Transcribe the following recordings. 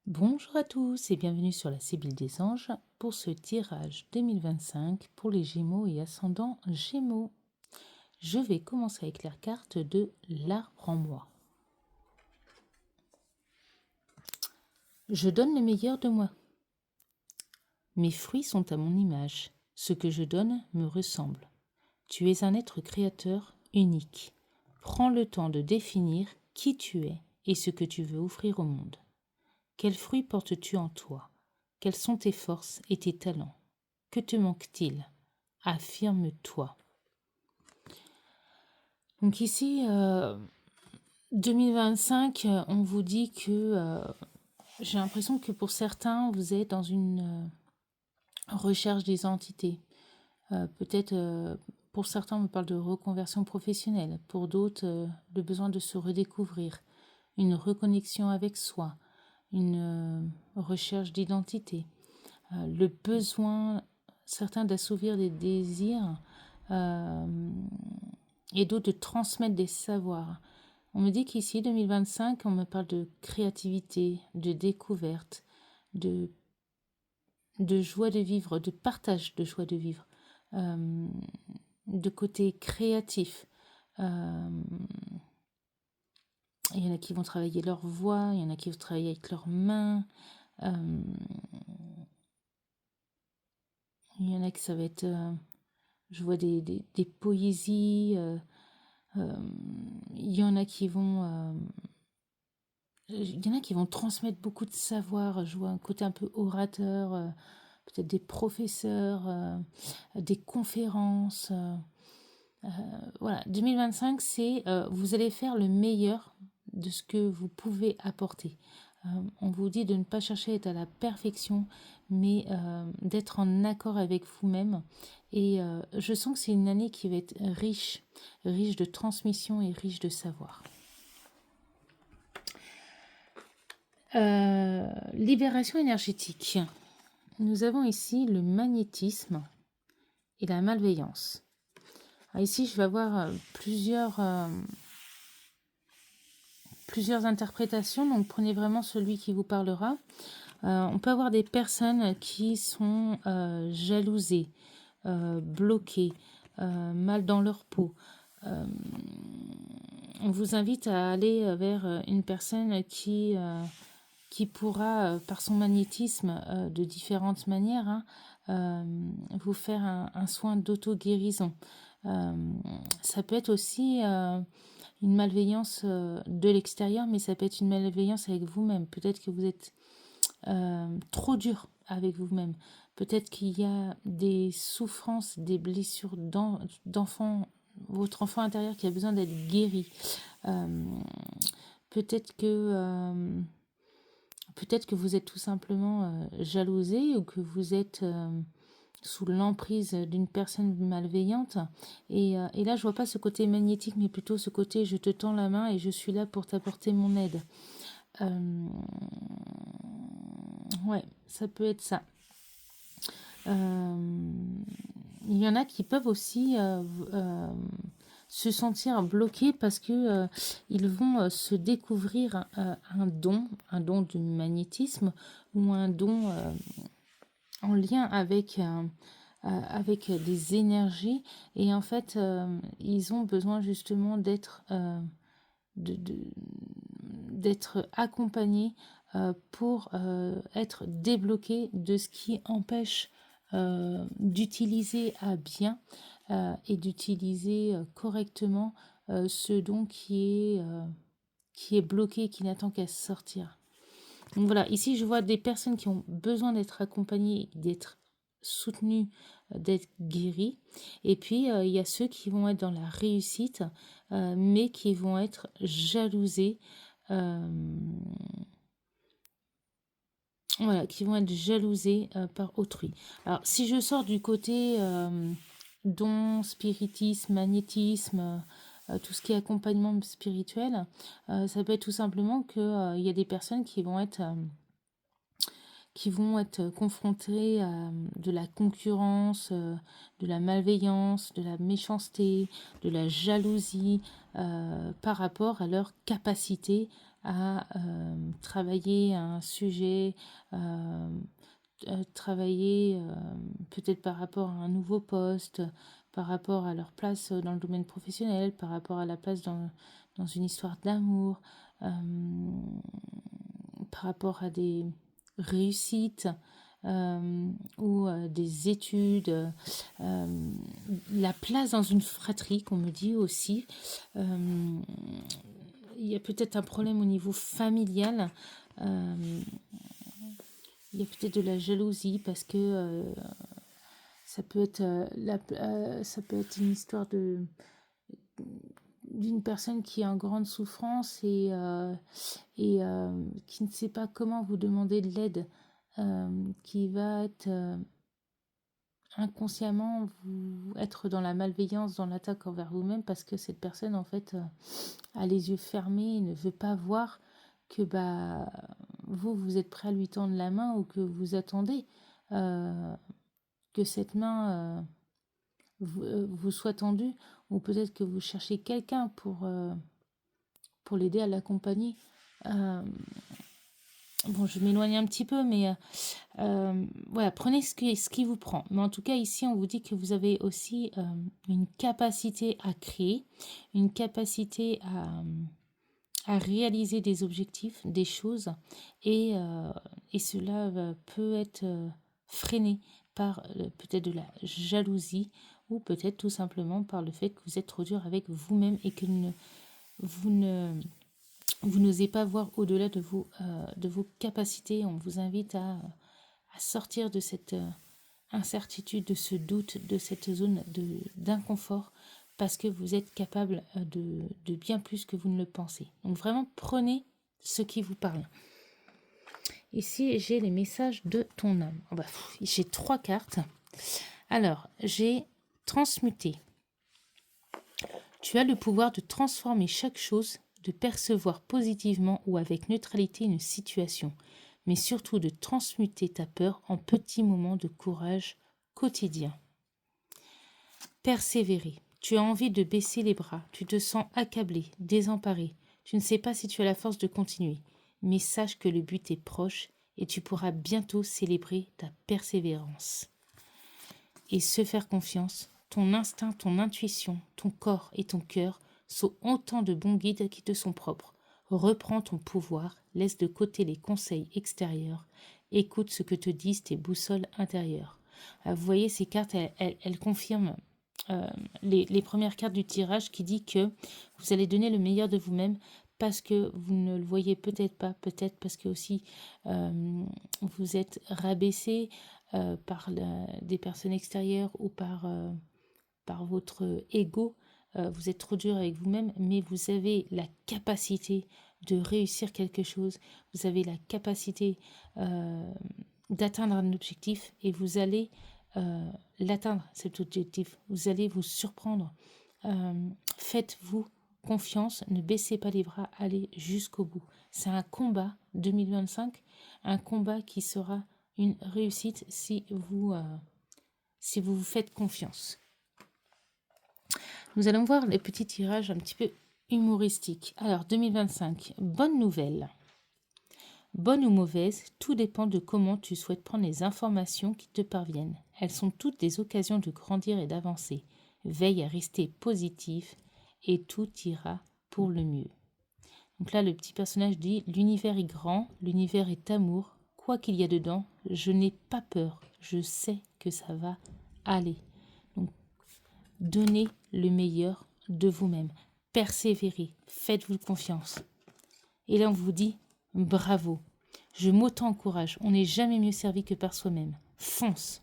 Bonjour à tous et bienvenue sur la Sibylle des Anges pour ce tirage 2025 pour les Gémeaux et ascendants Gémeaux. Je vais commencer avec la carte de l'arbre en moi. Je donne le meilleur de moi. Mes fruits sont à mon image. Ce que je donne me ressemble. Tu es un être créateur unique. Prends le temps de définir qui tu es et ce que tu veux offrir au monde. Quels fruits portes-tu en toi? Quelles sont tes forces et tes talents? Que te manque-t-il? Affirme-toi. Donc ici, 2025, on vous dit que j'ai l'impression que pour certains, vous êtes dans une recherche d'identité. Peut-être pour certains, on me parle de reconversion professionnelle. Pour d'autres, le besoin de se redécouvrir, une reconnexion avec soi, une recherche d'identité, le besoin, certains d'assouvir des désirs et d'autres de transmettre des savoirs. On me dit qu'ici, 2025, on me parle de créativité, de découverte, de, de joie de vivre, de partage de joie de vivre, de côté créatif. Il y en a qui vont travailler leur voix, il y en a qui vont travailler avec leurs mains. Il y en a qui ça va être... je vois des poésies. Il y en a qui vont... il y en a qui vont transmettre beaucoup de savoir. Je vois un côté un peu orateur, peut-être des professeurs, des conférences. Voilà, 2025, c'est vous allez faire le meilleur de ce que vous pouvez apporter. On vous dit de ne pas chercher à être à la perfection, mais d'être en accord avec vous-même. Et je sens que c'est une année qui va être riche, riche de transmission et riche de savoir. Libération énergétique. Nous avons ici le magnétisme et la malveillance. Alors ici, je vais avoir plusieurs interprétations, donc prenez vraiment celui qui vous parlera. On peut avoir des personnes qui sont jalousées, bloquées, mal dans leur peau. On vous invite à aller vers une personne qui pourra, par son magnétisme, de différentes manières, vous faire un soin d'auto-guérison. Ça peut être aussi une malveillance de l'extérieur, mais ça peut être une malveillance avec vous-même. Peut-être que vous êtes trop dur avec vous-même. Peut-être qu'il y a des souffrances, des blessures d'enfant, votre enfant intérieur qui a besoin d'être guéri. Peut-être que vous êtes tout simplement jalousé ou que vous êtes sous l'emprise d'une personne malveillante. Et là, je vois pas ce côté magnétique, mais plutôt ce côté je te tends la main et je suis là pour t'apporter mon aide. Ouais, ça peut être ça. Il y en a qui peuvent aussi se sentir bloqués parce que ils vont se découvrir un don du magnétisme ou un don en lien avec des énergies, et en fait ils ont besoin justement d'être accompagnés pour être débloqués de ce qui empêche d'utiliser à bien et d'utiliser correctement ce don qui est bloqué, qui n'attend qu'à sortir. Donc voilà, ici je vois des personnes qui ont besoin d'être accompagnées, d'être soutenues, d'être guéries. Et puis il y a ceux qui vont être dans la réussite, mais qui vont être jalousés. Voilà, qui vont être jalousés par autrui. Alors, si je sors du côté don, spiritisme, magnétisme, tout ce qui est accompagnement spirituel, ça peut être tout simplement qu'il y a des personnes qui vont être confrontées à de la concurrence, de la malveillance, de la méchanceté, de la jalousie par rapport à leur capacité à travailler un sujet, travailler peut-être par rapport à un nouveau poste, par rapport à leur place dans le domaine professionnel, par rapport à la place dans une histoire d'amour, euh, par rapport à des réussites ou des études, la place dans une fratrie qu'on me dit aussi. Il y a peut-être un problème au niveau familial. Euh, il y a peut-être de la jalousie parce que ça peut être ça peut être une histoire d'une personne qui est en grande souffrance et qui ne sait pas comment vous demander de l'aide, qui va être inconsciemment vous être dans la malveillance, dans l'attaque envers vous-même parce que cette personne en fait a les yeux fermés et ne veut pas voir que bah vous êtes prêt à lui tendre la main ou que vous attendez que cette main vous soit tendue ou peut-être que vous cherchez quelqu'un pour l'aider à l'accompagner. Bon, je m'éloigne un petit peu, mais voilà, prenez ce qui vous prend. Mais en tout cas, ici, on vous dit que vous avez aussi une capacité à créer, une capacité à réaliser des objectifs, des choses, et cela peut être freiné par peut-être de la jalousie ou peut-être tout simplement par le fait que vous êtes trop dur avec vous-même et que vous ne vous n'osez pas voir au-delà de vos capacités. On vous invite à sortir de cette incertitude, de ce doute, de cette zone d'inconfort, parce que vous êtes capable de bien plus que vous ne le pensez. Donc vraiment, prenez ce qui vous parle. Ici, j'ai les messages de ton âme. Oh bah, j'ai 3 cartes. Alors, j'ai transmuté. Tu as le pouvoir de transformer chaque chose, de percevoir positivement ou avec neutralité une situation, mais surtout de transmuter ta peur en petits moments de courage quotidien. Persévérer. Tu as envie de baisser les bras, tu te sens accablé, désemparé, tu ne sais pas si tu as la force de continuer, mais sache que le but est proche et tu pourras bientôt célébrer ta persévérance. Et se faire confiance, ton instinct, ton intuition, ton corps et ton cœur sont autant de bons guides qui te sont propres. Reprends ton pouvoir, laisse de côté les conseils extérieurs, écoute ce que te disent tes boussoles intérieures. Vous voyez, ces cartes, elles confirment les premières cartes du tirage qui dit que vous allez donner le meilleur de vous-même parce que vous ne le voyez peut-être pas, peut-être parce que aussi vous êtes rabaissé par des personnes extérieures ou par votre ego. Vous êtes trop dur avec vous-même, mais vous avez la capacité de réussir quelque chose. Vous avez la capacité d'atteindre un objectif et vous allez l'atteindre, cet objectif. Vous allez vous surprendre. Faites-vous confiance, ne baissez pas les bras, allez jusqu'au bout. C'est un combat 2025, un combat qui sera une réussite si vous vous faites confiance. Nous allons voir les petits tirages un petit peu humoristiques. Alors 2025, bonne nouvelle. Bonne ou mauvaise, tout dépend de comment tu souhaites prendre les informations qui te parviennent. Elles sont toutes des occasions de grandir et d'avancer. Veille à rester positif et tout ira pour le mieux. Donc là, le petit personnage dit « L'univers est grand, l'univers est amour. Quoi qu'il y a dedans, je n'ai pas peur. Je sais que ça va aller. » Donc, donnez le meilleur de vous-même. Persévérez, faites-vous confiance. Et là, on vous dit « Bravo, je m'auto-encourage. On n'est jamais mieux servi que par soi-même. Fonce.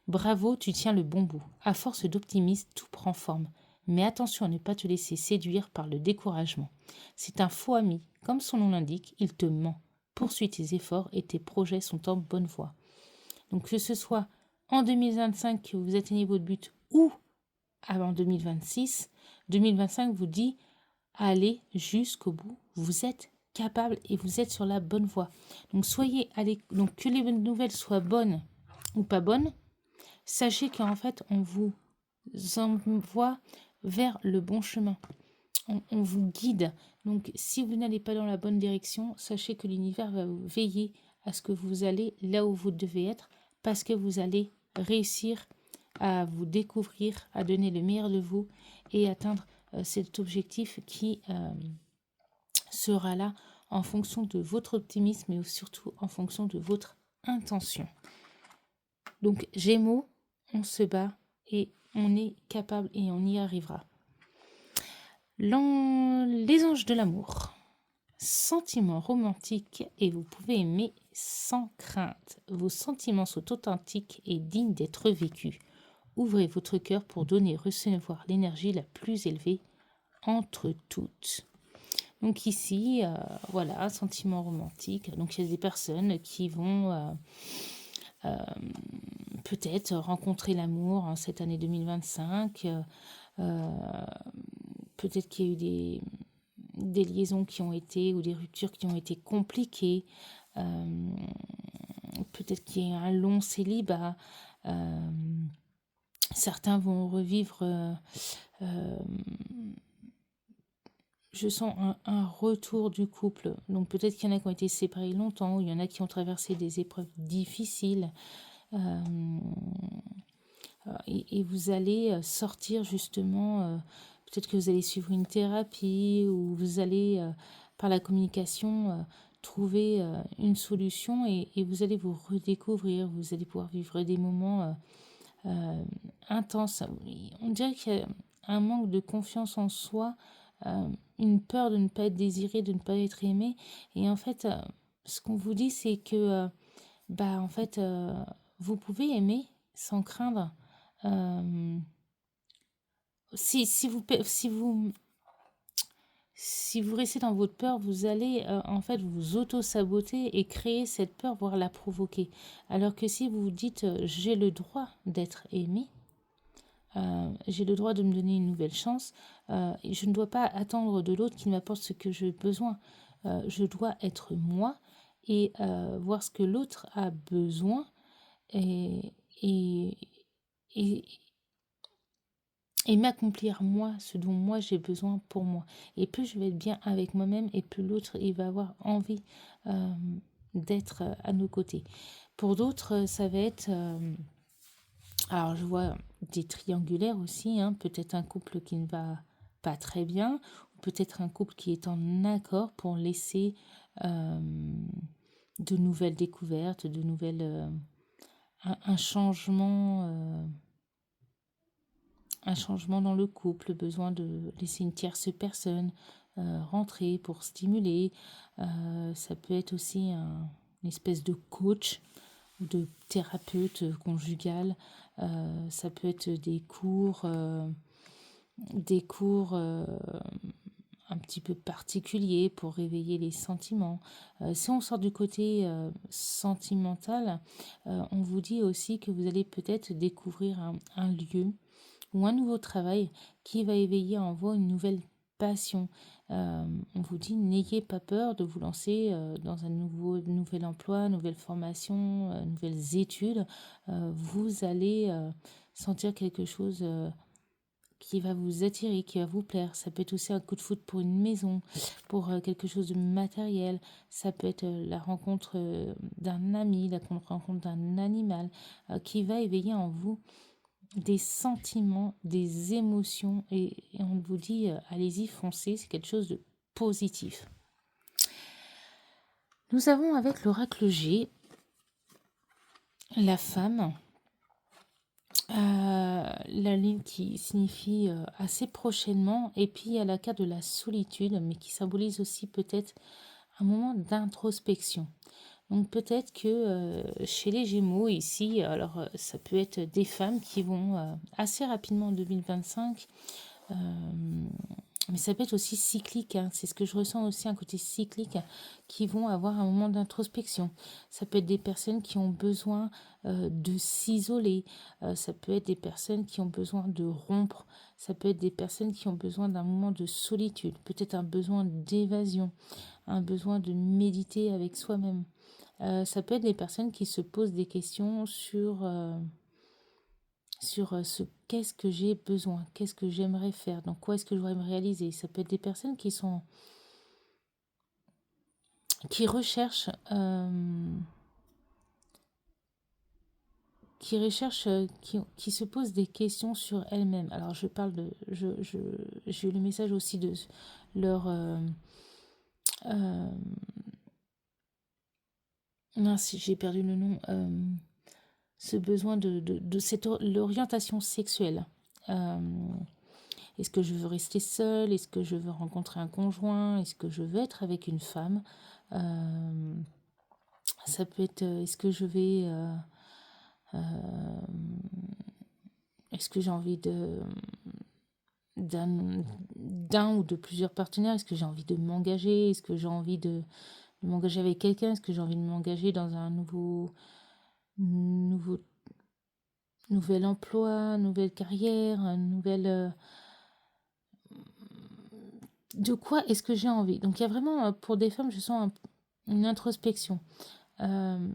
Bravo, tu tiens le bon bout. À force d'optimisme, tout prend forme. Mais attention à ne pas te laisser séduire par le découragement. C'est un faux ami. Comme son nom l'indique, il te ment. Poursuis tes efforts et tes projets sont en bonne voie. » Donc que ce soit en 2025 que vous atteignez votre but ou avant 2026, 2025 vous dit allez jusqu'au bout. Vous êtes capable et vous êtes sur la bonne voie. Donc soyez allez, donc que les bonnes nouvelles soient bonnes ou pas bonnes, sachez qu'en fait on vous envoie vers le bon chemin. on vous guide. Donc, si vous n'allez pas dans la bonne direction, sachez que l'univers va vous veiller à ce que vous allez là où vous devez être, parce que vous allez réussir à vous découvrir, à donner le meilleur de vous et atteindre cet objectif qui sera là en fonction de votre optimisme et surtout en fonction de votre intention. Donc, Gémeaux, on se bat et on est capable et on y arrivera. Les anges de l'amour. Sentiments romantiques et vous pouvez aimer sans crainte. Vos sentiments sont authentiques et dignes d'être vécus. Ouvrez votre cœur pour donner et recevoir l'énergie la plus élevée entre toutes. Donc ici, voilà, sentiments romantiques. Donc il y a des personnes qui vont peut-être rencontrer l'amour en cette année 2025. Peut-être qu'il y a eu des liaisons qui ont été, ou des ruptures qui ont été compliquées. Peut-être qu'il y a un long célibat. Certains vont revivre, je sens un retour du couple. Donc peut-être qu'il y en a qui ont été séparés longtemps, ou il y en a qui ont traversé des épreuves difficiles. Et vous allez sortir justement, peut-être que vous allez suivre une thérapie, ou vous allez, par la communication, trouver une solution, et vous allez vous redécouvrir, vous allez pouvoir vivre des moments intenses. On dirait qu'il y a un manque de confiance en soi, une peur de ne pas être désiré, de ne pas être aimé. Et en fait, ce qu'on vous dit, c'est que en fait, vous pouvez aimer sans craindre. Si vous restez dans votre peur, vous allez en fait vous auto-saboter et créer cette peur, voire la provoquer. Alors que si vous vous dites j'ai le droit d'être aimé, j'ai le droit de me donner une nouvelle chance, et je ne dois pas attendre de l'autre qui m'apporte ce que j'ai besoin. Je dois être moi et voir ce que l'autre a besoin, et, et, et, et m'accomplir moi, ce dont moi j'ai besoin pour moi. Et plus je vais être bien avec moi-même, et plus l'autre il va avoir envie d'être à nos côtés. Pour d'autres, ça va être... alors je vois des triangulaires aussi, hein, peut-être un couple qui ne va pas très bien, ou peut-être un couple qui est en accord pour laisser de nouvelles découvertes, de nouvelles... un changement... un changement dans le couple, besoin de laisser une tierce personne rentrer pour stimuler. Ça peut être aussi une espèce de coach ou de thérapeute conjugal. Ça peut être des cours un petit peu particuliers pour réveiller les sentiments. Si on sort du côté sentimental, on vous dit aussi que vous allez peut-être découvrir un lieu ou un nouveau travail qui va éveiller en vous une nouvelle passion. On vous dit, n'ayez pas peur de vous lancer dans un nouvel emploi, nouvelle formation, nouvelles études. Vous allez sentir quelque chose qui va vous attirer, qui va vous plaire. Ça peut être aussi un coup de foot pour une maison, pour quelque chose de matériel. Ça peut être la rencontre d'un ami, la rencontre d'un animal qui va éveiller en vous des sentiments, des émotions, et on vous dit allez-y, foncez, c'est quelque chose de positif. Nous avons avec l'oracle G la femme, la ligne qui signifie assez prochainement, et puis il y a la carte de la solitude, mais qui symbolise aussi peut-être un moment d'introspection. Donc peut-être que chez les Gémeaux ici, alors ça peut être des femmes qui vont assez rapidement en 2025, mais ça peut être aussi cyclique, hein. C'est ce que je ressens aussi, un côté cyclique, qui vont avoir un moment d'introspection. Ça peut être des personnes qui ont besoin de s'isoler, ça peut être des personnes qui ont besoin de rompre, ça peut être des personnes qui ont besoin d'un moment de solitude, peut-être un besoin d'évasion, un besoin de méditer avec soi-même. Ça peut être des personnes qui se posent des questions sur qu'est-ce que j'ai besoin, qu'est-ce que j'aimerais faire, dans quoi est-ce que je voudrais me réaliser. Ça peut être des personnes qui recherchent, qui se posent des questions sur elles-mêmes. Alors je parle de, j'ai eu le message aussi de leur, mince, j'ai perdu le nom, ce besoin de cette l'orientation sexuelle. Euh, Est-ce que je veux rester seule? Est-ce que je veux rencontrer un conjoint? Est-ce que je veux être avec une femme? Euh, Ça peut être, est-ce que je vais, est-ce que j'ai envie d'un ou de plusieurs partenaires? Est-ce que j'ai envie de m'engager? Est-ce que j'ai envie de m'engager avec quelqu'un? Est-ce que j'ai envie de m'engager dans un nouveau, nouvel emploi, nouvelle carrière, de quoi est-ce que j'ai envie? Donc il y a vraiment, pour des femmes, je sens une introspection. Euh,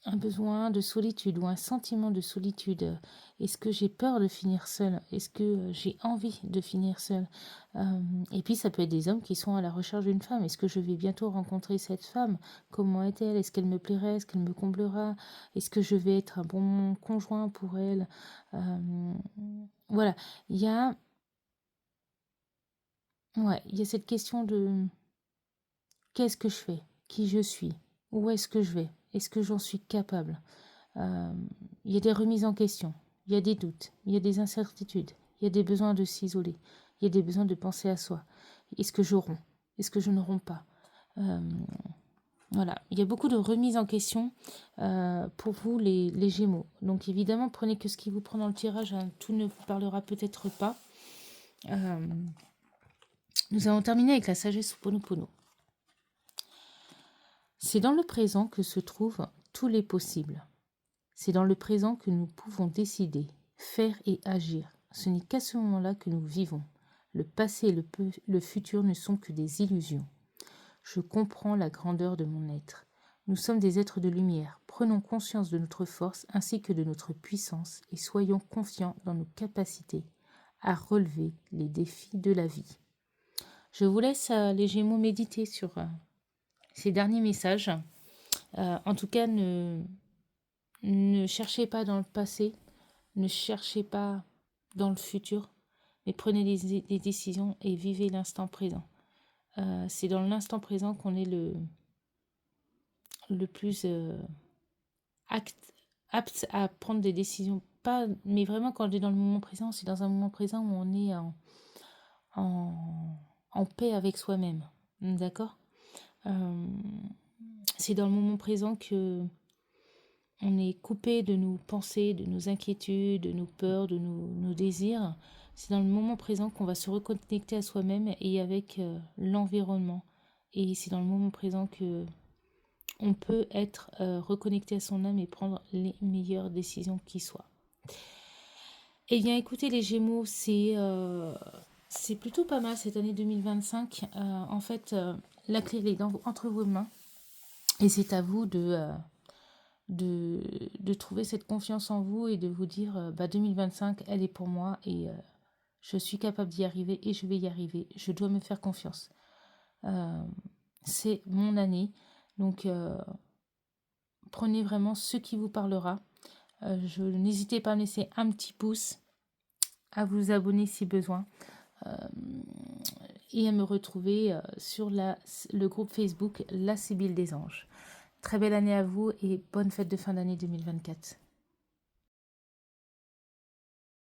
un besoin de solitude ou un sentiment de solitude. Est-ce que j'ai peur de finir seule? Est-ce que j'ai envie de finir seule? Et puis ça peut être des hommes qui sont à la recherche d'une femme. Est-ce que je vais bientôt rencontrer cette femme? Comment est-elle? Est-ce qu'elle me plairait? Est-ce qu'elle me comblera? Est-ce que je vais être un bon conjoint pour elle? Voilà, il y a, ouais, il y a cette question de qu'est-ce que je fais? Qui je suis? Où est-ce que je vais? Est-ce que j'en suis capable? Euh, il y a des remises en question, il y a des doutes, il y a des incertitudes, il y a des besoins de s'isoler, il y a des besoins de penser à soi. Est-ce que je romps? Est-ce que je ne romps pas? Euh, voilà, il y a beaucoup de remises en question pour vous, les Gémeaux. Donc évidemment, prenez que ce qui vous prend dans le tirage, hein, tout ne vous parlera peut-être pas. Nous allons terminer avec la sagesse Ho'oponopono. C'est dans le présent que se trouvent tous les possibles. C'est dans le présent que nous pouvons décider, faire et agir. Ce n'est qu'à ce moment-là que nous vivons. Le passé et le futur ne sont que des illusions. Je comprends la grandeur de mon être. Nous sommes des êtres de lumière. Prenons conscience de notre force ainsi que de notre puissance et soyons confiants dans nos capacités à relever les défis de la vie. Je vous laisse, les Gémeaux, méditer sur ces derniers messages. En tout cas, ne cherchez pas dans le passé, ne cherchez pas dans le futur, mais prenez des décisions et vivez l'instant présent. C'est dans l'instant présent qu'on est le plus apte à prendre des décisions. Pas, mais vraiment, quand on est dans le moment présent, c'est dans un moment présent où on est en paix avec soi-même. D'accord? C'est dans le moment présent que on est coupé de nos pensées, de nos inquiétudes, de nos peurs, de nos désirs. C'est dans le moment présent qu'on va se reconnecter à soi-même et avec l'environnement. Et c'est dans le moment présent que on peut être reconnecté à son âme et prendre les meilleures décisions qui soient. Eh bien, écoutez les Gémeaux, c'est plutôt pas mal cette année 2025. En fait, la clé elle est entre vos mains et c'est à vous de trouver cette confiance en vous et de vous dire 2025 elle est pour moi et je suis capable d'y arriver et je vais y arriver, je dois me faire confiance. C'est mon année, donc prenez vraiment ce qui vous parlera. N'hésitez pas à me laisser un petit pouce, à vous abonner si besoin et à me retrouver sur le groupe Facebook La Sibylle des Anges. Très belle année à vous et bonne fête de fin d'année 2024.